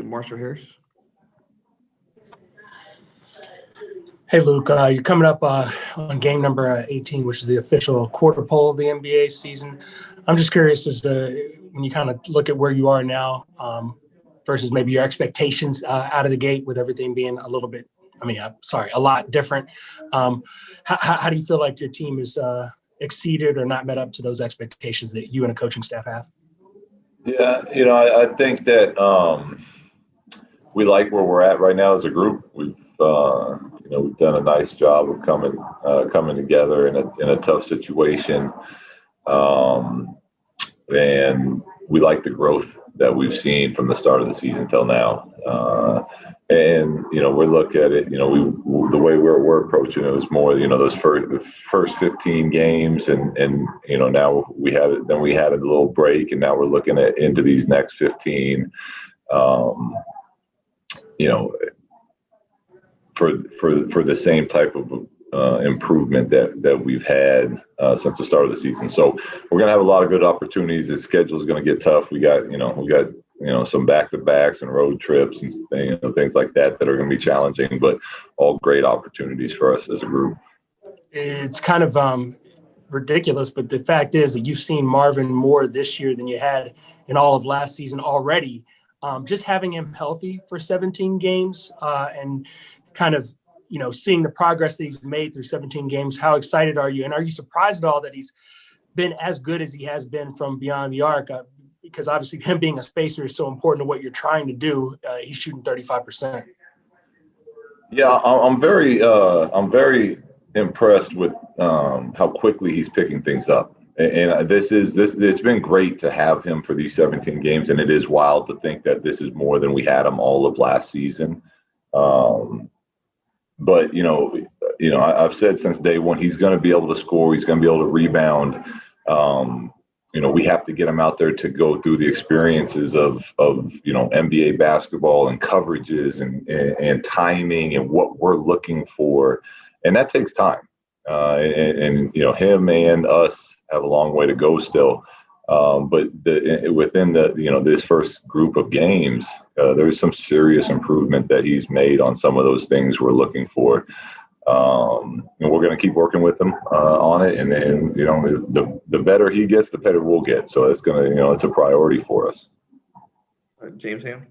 Marshall Harris. Hey, Luke, you're coming up on game number 18, which is the official quarter pole of the NBA season. I'm just curious as to when you kind of look at where you are now versus maybe your expectations out of the gate with everything being a little bit, a lot different. How do you feel like your team is exceeded or not met up to those expectations that you and a coaching staff have? Yeah, I think that we like where we're at right now as a group. We've done a nice job of coming together in a tough situation, and we like the growth that we've seen from the start of the season till now. And we look at it. The way we're approaching it was more, those first 15 games, and now we had it. Then we had a little break, and now we're looking into these next 15. For the same type of improvement that we've had since the start of the season. So we're gonna have a lot of good opportunities. The schedule is gonna get tough. We got some back-to-backs and road trips and things like that are gonna be challenging, but all great opportunities for us as a group. It's kind of ridiculous, but the fact is that you've seen Marvin more this year than you had in all of last season already. Just having him healthy for 17 games and kind of, seeing the progress that he's made through 17 games, how excited are you? And are you surprised at all that he's been as good as he has been from beyond the arc? Because obviously him being a spacer is so important to what you're trying to do. He's shooting 35%. Yeah, I'm very impressed with how quickly he's picking things up. And it's been great to have him for these 17 games, and it is wild to think that this is more than we had him all of last season. But I've said since day one, he's going to be able to score. He's going to be able to rebound. We have to get him out there to go through the experiences of NBA basketball and coverages and timing and what we're looking for, and that takes time. And him and us have a long way to go still. But within this first group of games, there's some serious improvement that he's made on some of those things we're looking for. And we're going to keep working with him on it. And then, the better he gets, the better we'll get. So it's going to, it's a priority for us. James Ham.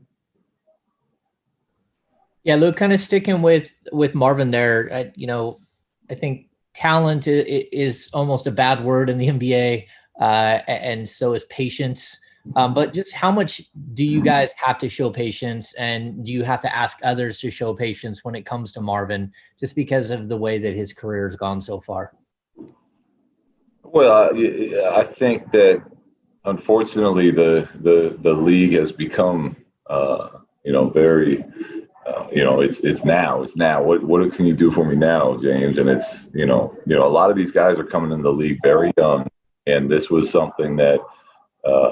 Yeah, Luke, kind of sticking with Marvin there. I think talent is almost a bad word in the NBA. And so is patience. But just how much do you guys have to show patience, and do you have to ask others to show patience when it comes to Marvin, just because of the way that his career has gone so far? Well, I think that unfortunately the league has become very it's now. What can you do for me now, James? And it's a lot of these guys are coming in the league very young. And this was something that,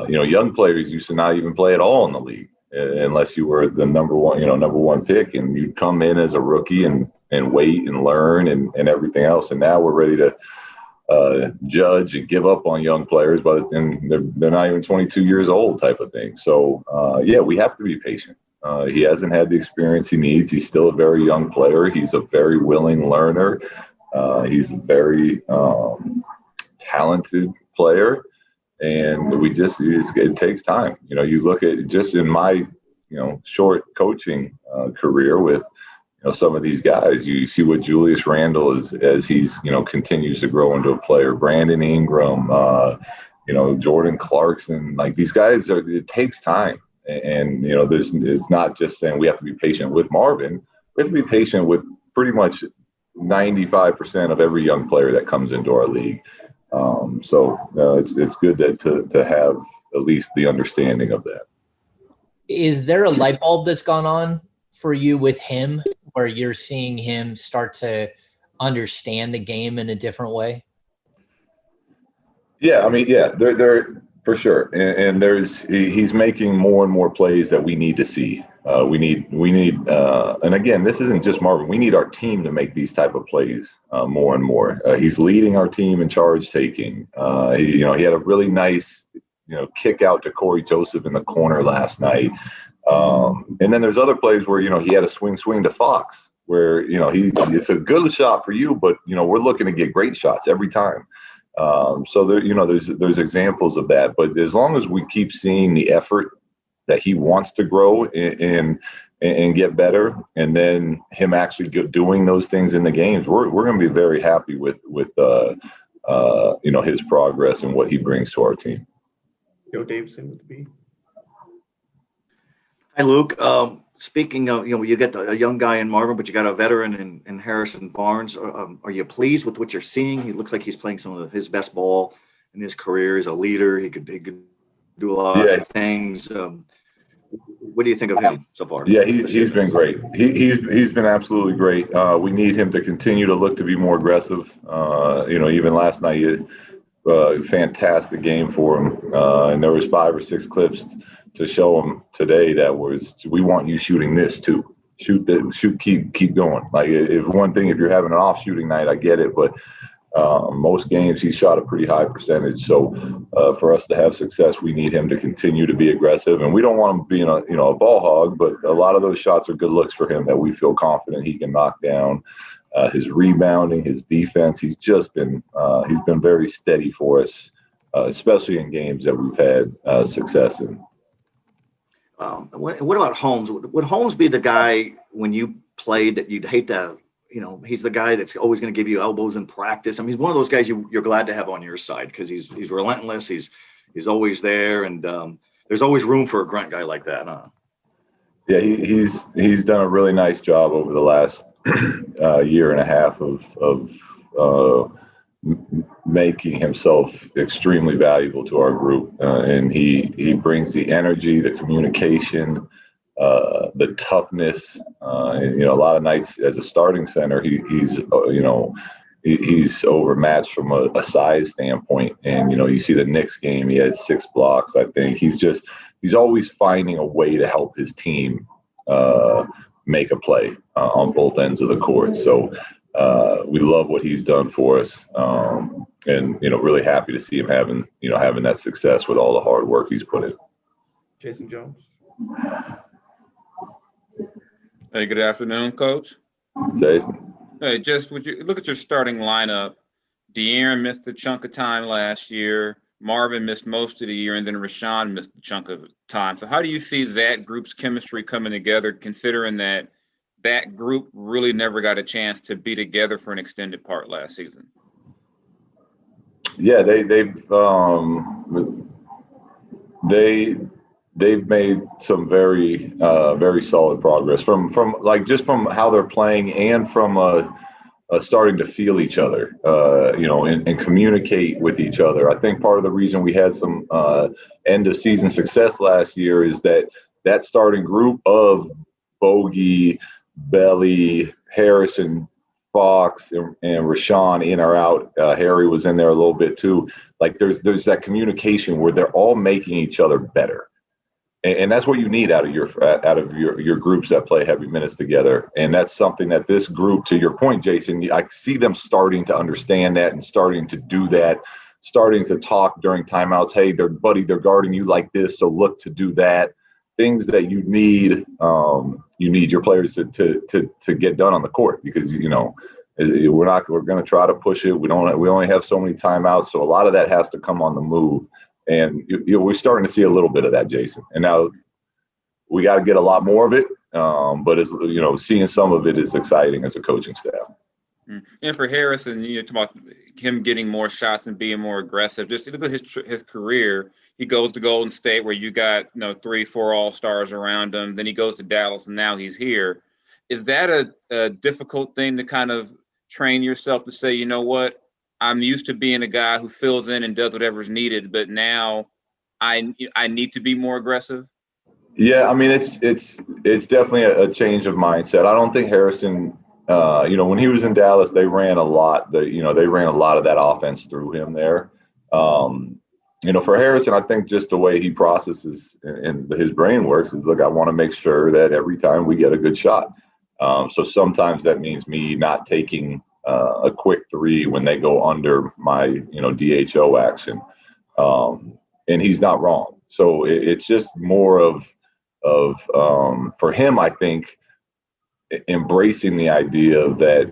young players used to not even play at all in the league unless you were the number one pick, and you'd come in as a rookie and wait and learn and everything else. And now we're ready to judge and give up on young players, but then they're not even 22 years old type of thing. So, we have to be patient. He hasn't had the experience he needs. He's still a very young player. He's a very willing learner. He's a very talented player, and it takes time. You look at just in my short coaching career with some of these guys, you see what Julius Randle is as he's continues to grow into a player. Brandon Ingram, Jordan Clarkson, like these guys it takes time, and it's not just saying we have to be patient with Marvin. We have to be patient with pretty much 95% of every young player that comes into our league. It's good to have at least the understanding of that. Is there a light bulb that's gone on for you with him, where you're seeing him start to understand the game in a different way? Yeah, there for sure, and he's making more and more plays that we need to see. We need, and again, this isn't just Marvin. We need our team to make these type of plays more and more. He's leading our team in charge taking. He had a really nice, kick out to Corey Joseph in the corner last night. And then there's other plays where, he had a swing to Fox where, it's a good shot for you, but, we're looking to get great shots every time. So there's examples of that, but as long as we keep seeing the effort that he wants to grow and get better, and then him actually doing those things in the games, we're going to be very happy with his progress and what he brings to our team. Joe Davidson with the B. Hi, Luke. Speaking of, you get a young guy in Marvin, but you got a veteran in Harrison Barnes. Are you pleased with what you're seeing? He looks like he's playing some of his best ball in his career. He's a leader. He could do a lot of things. What do you think of him so far? Yeah, he's been great. He's been absolutely great. We need him to continue to look to be more aggressive. Even last night, fantastic game for him. And there was 5 or 6 clips to show him today that was, we want you shooting this too. Shoot, keep going. Like, if you're having an off shooting night, I get it, but most games he shot a pretty high percentage. So for us to have success, we need him to continue to be aggressive, and we don't want him being a ball hog, but a lot of those shots are good looks for him that we feel confident he can knock down. His rebounding, his defense, he's been very steady for us, especially in games that we've had success in. What about Holmes? Would Holmes be the guy when you played that you'd hate to, he's the guy that's always going to give you elbows in practice? I mean, he's one of those guys you're glad to have on your side because he's relentless. He's always there, and there's always room for a grunt guy like that. Huh? Yeah, he's done a really nice job over the last year and a half of making himself extremely valuable to our group, and he brings the energy, the communication, the toughness. And, a lot of nights as a starting center, he's overmatched from a size standpoint. And you see the Knicks game, he had 6 blocks. I think he's always finding a way to help his team make a play on both ends of the court. So we love what he's done for us, and really happy to see him having that success with all the hard work he's put in. Jason Jones. Hey, good afternoon, Coach. Jason. Hey, just would you look at your starting lineup? De'Aaron missed a chunk of time last year. Marvin missed most of the year, and then Rashawn missed a chunk of time. So how do you see that group's chemistry coming together, considering that group really never got a chance to be together for an extended part last season? Yeah, they've made some very very solid progress from how they're playing, and from starting to feel each other, and communicate with each other. I think part of the reason we had some end of season success last year is that starting group of Bogey, Belly, Harrison, Fox, and Rashawn in or out. Harry was in there a little bit too. Like there's that communication where they're all making each other better. And that's what you need out of your groups that play heavy minutes together. And that's something that this group, to your point, Jason, I see them starting to understand that and starting to do that, starting to talk during timeouts. Hey, they're guarding you like this, so look to do that. Things that you need your players to get done on the court, because we're going to try to push it. We only have so many timeouts, so a lot of that has to come on the move. And we're starting to see a little bit of that, Jason. And now we got to get a lot more of it. But seeing some of it is exciting as a coaching staff. And for Harrison, talk about him getting more shots and being more aggressive. Just look at his career. He goes to Golden State, where you got 3-4 all-stars around him. Then he goes to Dallas, and now he's here. Is that a difficult thing to kind of train yourself to say, you know what? I'm used to being a guy who fills in and does whatever's needed, but now I need to be more aggressive? Yeah, I mean, it's definitely a change of mindset. I don't think Harrison, when he was in Dallas, they ran a lot. They ran a lot of that offense through him there. For Harrison, I think just the way he processes and his brain works is, look, I want to make sure that every time we get a good shot. So sometimes that means me not taking a quick 3 when they go under my, DHO action. And he's not wrong. So it's just more of for him, I think, embracing the idea of that,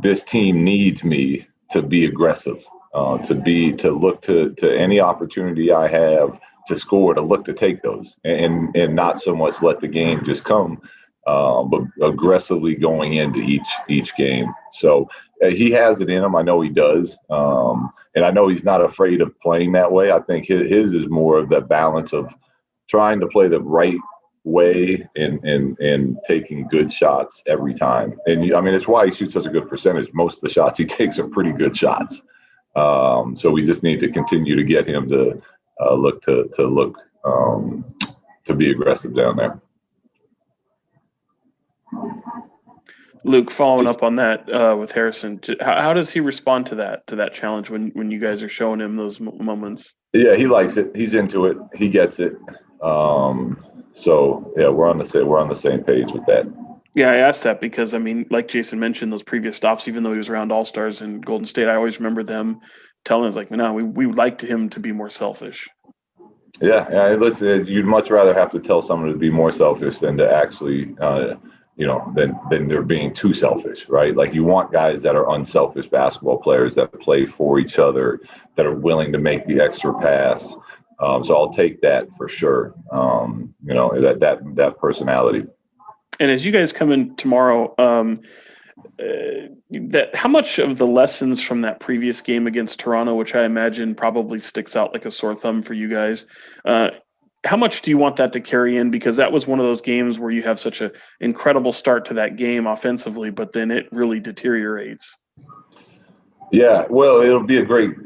this team needs me to be aggressive, to look to any opportunity I have to score, to look to take those, and not so much let the game just come, but aggressively going into each game. So he has it in him. I know he does, and I know he's not afraid of playing that way. I think his is more of that balance of trying to play the right way and taking good shots every time. And I mean, it's why he shoots such a good percentage. Most of the shots he takes are pretty good shots. So we just need to continue to get him to look to be aggressive down there. Luke, following up on that with Harrison, how does he respond to that challenge when you guys are showing him those moments? Yeah, he likes it. He's into it. He gets it. So yeah, we're on the same page with that. Yeah, I asked that because, I mean, like Jason mentioned, those previous stops, even though he was around All-Stars in Golden State, I always remember them telling us, like, no, we would like him to be more selfish. Yeah. Listen, you'd much rather have to tell someone to be more selfish than to actually, than they're being too selfish, right? Like, you want guys that are unselfish basketball players that play for each other, that are willing to make the extra pass. So I'll take that for sure. That personality. And as you guys come in tomorrow, how much of the lessons from that previous game against Toronto, which I imagine probably sticks out like a sore thumb for you guys, how much do you want that to carry in? Because that was one of those games where you have such an incredible start to that game offensively, but then it really deteriorates. Yeah, well, it'll be a great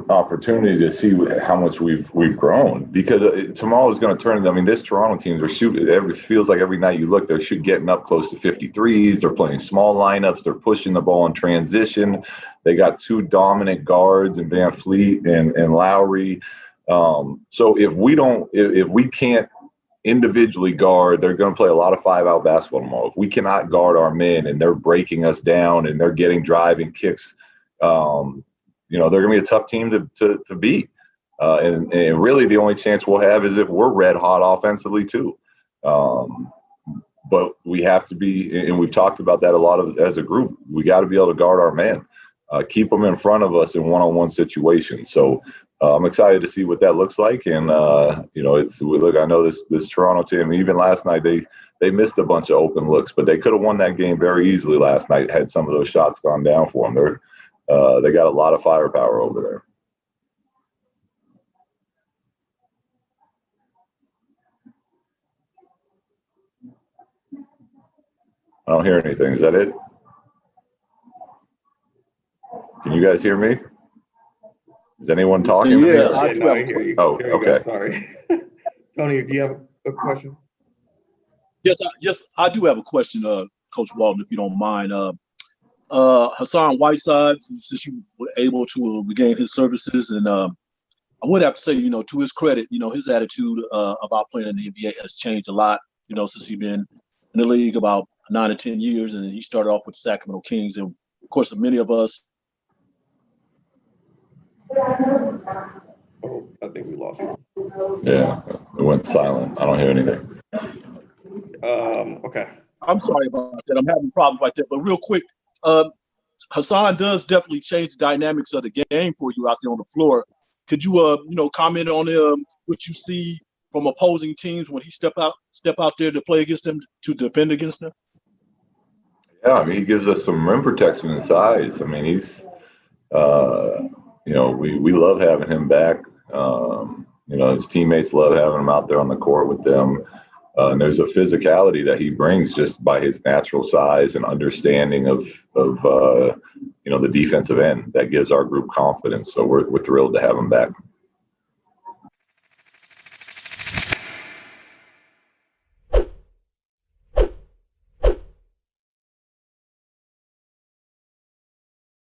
opportunity to see how much we've grown, because tomorrow is going to turn. I mean, this Toronto team, they're shooting. It feels like every night you look, they're getting up close to 53s. They're playing small lineups. They're pushing the ball in transition. They got two dominant guards in Van Fleet and Lowry. So if we can't individually guard, they're going to play a lot of 5-out basketball tomorrow. If we cannot guard our men and they're breaking us down and they're getting driving kicks, they're going to be a tough team to beat. And really the only chance we'll have is if we're red hot offensively too. But we have to be, and we've talked about that a lot as a group, we got to be able to guard our men, keep them in front of us in one-on-one situations. So I'm excited to see what that looks like. And, I know this Toronto team, even last night, they missed a bunch of open looks, but they could have won that game very easily last night had some of those shots gone down for them. They got a lot of firepower over there. I don't hear anything. Is that it? Can you guys hear me? Is anyone talking? Yeah, I hear you. Oh, okay. Sorry. Tony, do you have a question? Yes, I do have a question, Coach Walton, if you don't mind. Hassan Whiteside, since you were able to regain his services, and I would have to say, to his credit, his attitude about playing in the NBA has changed a lot, since he's been in the league about 9 or 10 years, and he started off with the Sacramento Kings. And of course, many of us. Oh, I think we lost him. Yeah, it went silent. I don't hear anything. Okay. I'm sorry about that. I'm having problems like that. But real quick, Hassan does definitely change the dynamics of the game for you out there on the floor. Could you, comment on what you see from opposing teams when he step out there to play against them, to defend against them? Yeah, I mean, he gives us some rim protection and size. I mean, he's, we love having him back. His teammates love having him out there on the court with them. And there's a physicality that he brings just by his natural size and understanding of the defensive end that gives our group confidence. So we're thrilled to have him back.